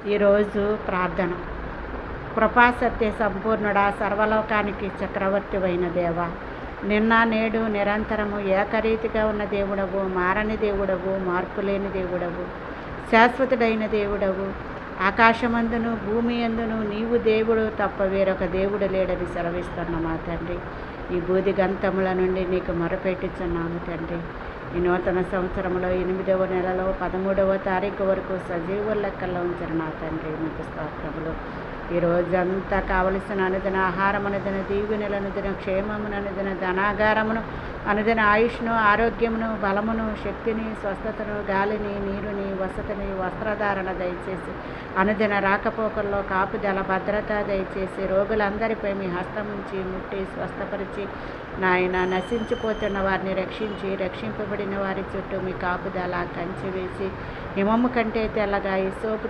ఈరోజు ప్రార్థన. కృపాసత్య సంపూర్ణుడా, సర్వలోకానికి చక్రవర్తివైన దేవా, నిన్న నేడు నిరంతరము ఏకరీతిగా ఉన్న దేవుడవు, మారని దేవుడవు, మార్పులేని దేవుడవు, శాశ్వతుడైన దేవుడవు. ఆకాశమందును భూమి అందును నీవు దేవుడు తప్ప వేరొక దేవుడు లేడని సెలవిస్తున్న మా తండ్రి, ఈ బూదిగంతముల నుండి నీకు మొరపెట్టుచున్నాము తండ్రి. ఈ నూతన సంవత్సరంలో 8వ నెలలో 13వ తారీఖు వరకు సజీవుల లెక్కల్లో ఉంచిన నా తండ్రి మీకు స్తోత్రములు. ఈ రోజంతా కావలసిన అనుదిన ఆహారం, అనుదిన దీవెనలు, అనుదిన క్షేమమును, అనుదిన ధనాగారమును, అనుదిన ఆయుష్ను, ఆరోగ్యమును, బలమును, శక్తిని, స్వస్థతను, గాలిని, నీరుని, వసతిని, వస్త్రధారణ దయచేసి, అనుదిన రాకపోకల్లో కాపుదల, భద్రత దయచేసి, రోగులందరిపై మీ హస్తం ఉంచి ముట్టి స్వస్థపరిచి, నాయన నశించిపోతున్న వారిని రక్షించి, రక్షింపబడిన వారి చుట్టూ మీ కాపుదల కంచి వేసి, హిమము కంటే తెల్లగా ఈ సోపు